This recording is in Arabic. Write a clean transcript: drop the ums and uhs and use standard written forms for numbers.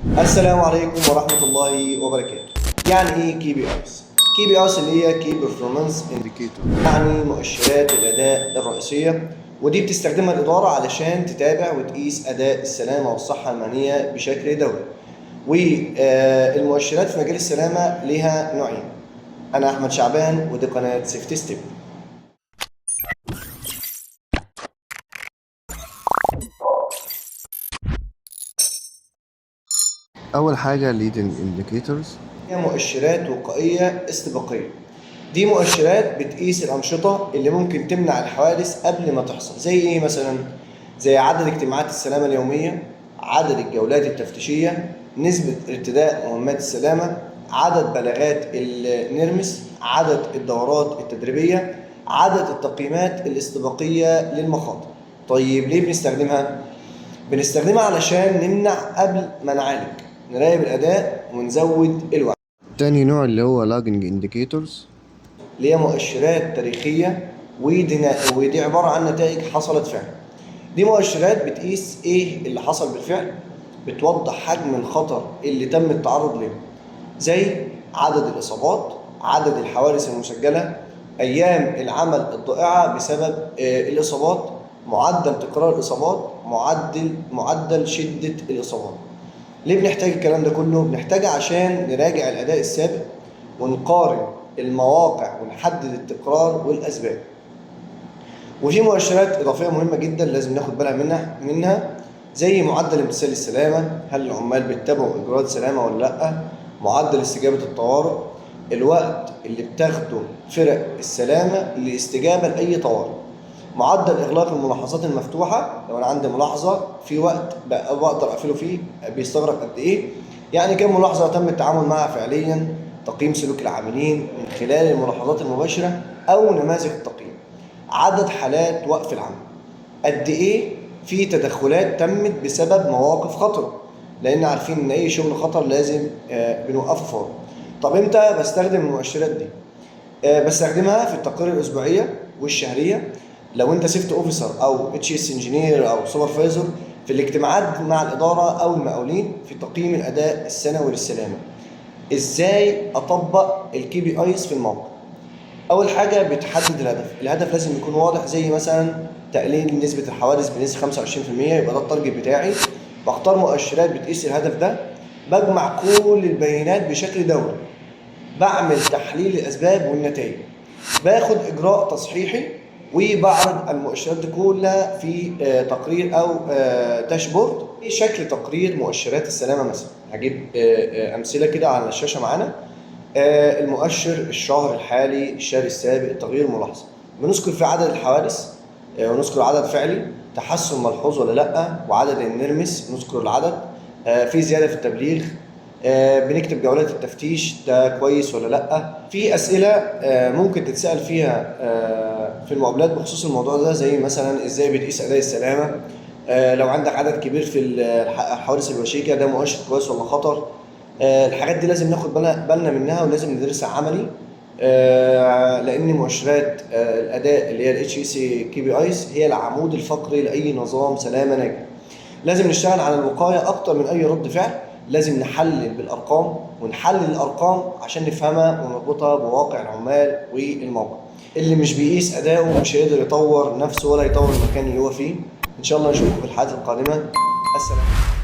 السلام عليكم ورحمة الله وبركاته. يعني ايه كي بي ايز؟ كي بي ايز اللي هي كي بيرفورمانس انديكيتور، يعني مؤشرات الاداء الرئيسية، ودي بتستخدمها الإدارة علشان تتابع وتقيس أداء السلامة والصحة المهنية بشكل دوري. والمؤشرات في مجال السلامة ليها نوعين. أنا أحمد شعبان ودي قناة سيفتي ستيب. أول حاجة leading indicators. هي مؤشرات وقائية استباقية. دي مؤشرات بتقيس الأنشطة اللي ممكن تمنع الحوادث قبل ما تحصل، زي إيه مثلا؟ زي عدد اجتماعات السلامة اليومية، عدد الجولات التفتيشية، نسبة ارتداء مهمات السلامة، عدد بلاغات النرمس، عدد الدورات التدريبية، عدد التقييمات الاستباقية للمخاطر. طيب ليه بنستخدمها؟ بنستخدمها علشان نمنع قبل ما نعالج، نراقب الأداء ونزود الوعي. تاني نوع اللي هو lagging indicators. اللي هي مؤشرات تاريخية، ودي عبارة عن نتائج حصلت فعلا. دي مؤشرات بتقيس ايه اللي حصل بالفعل، بتوضح حجم الخطر اللي تم التعرض له، زي عدد الإصابات، عدد الحوادث المسجلة، أيام العمل الضائعة بسبب الإصابات، معدل تكرار الإصابات، معدل شدة الإصابات. ليه بنحتاج الكلام ده كله؟ بنحتاج عشان نراجع الأداء السابق ونقارن المواقع ونحدد التكرار والأسباب. وفي مؤشرات إضافية مهمة جدا لازم ناخد بالنا منها، زي معدل امتثال السلامة، هل العمال بيتبعوا إجراءات سلامة ولا لأ، معدل استجابة الطوارئ، الوقت اللي بتاخده فرق السلامة لاستجابة لأي طوارئ، معدل إغلاق الملاحظات المفتوحة، لو أنا عندي ملاحظة في وقت بقدر أقفله فيه بيستغرق قد إيه، يعني كم ملاحظة تم التعامل معها فعليا، تقييم سلوك العاملين من خلال الملاحظات المباشرة أو نماذج التقييم، عدد حالات وقف العمل، قد إيه في تدخلات تمت بسبب مواقف خطر، لأن عارفين إن أي شغل خطر لازم بنوقفه فورا. طب إمتى بستخدم المؤشرات دي؟ بستخدمها في التقارير الأسبوعية والشهرية، لو أنت سيفت أوفيسر أو اتش اس انجينير أو سوبرفايزر، في الاجتماعات مع الإدارة أو المقاولين في تقييم الأداء السنوي للسلامة. إزاي أطبق الكي بي ايز في الموقع؟ أول حاجة بتحدد الهدف لازم يكون واضح، زي مثلا تقليل نسبة الحوادث بنسبة 25%، يبقى ده التارجت بتاعي. بختار مؤشرات بتقيس الهدف ده، بجمع كل البيانات بشكل دوري، بعمل تحليل الأسباب والنتائج، باخد إجراء تصحيحي، وبعرض المؤشرات دي كلها في تقرير أو داشبورد في شكل تقرير مؤشرات السلامة. مثلا هجيب أمثلة كده على الشاشة معانا. المؤشر الشهر الحالي، الشهر السابق، التغيير الملاحظ، بنذكر في عدد الحوادث، ونذكر عدد فعلي، تحسن ملحوظ ولا لا، وعدد النرمس نذكر العدد، في زيادة في التبليغ، بنكتب جولات التفتيش ده كويس ولا لا. في أسئلة ممكن تتسأل فيها في المقابلات بخصوص الموضوع ده، زي مثلا ازاي بتقيس أداء السلامة، لو عندك عدد كبير في الحوادث الوشيكة ده مؤشر كويس ولا خطر. الحاجات دي لازم ناخد بالنا منها ولازم ندرسها عملي، لان مؤشرات الاداء اللي هي الاتش سي كي بي ايز هي العمود الفقري لاي نظام سلامه ناجح. لازم نشتغل على الوقايه اكتر من اي رد فعل، لازم نحلل بالارقام ونحلل الارقام عشان نفهمها ونربطها بواقع العمال والموقع. اللي مش بيقيس اداؤه مش هيقدر يطور نفسه ولا يطور المكان اللي هو فيه. ان شاء الله نشوفكم في الحلقات القادمه. السلام.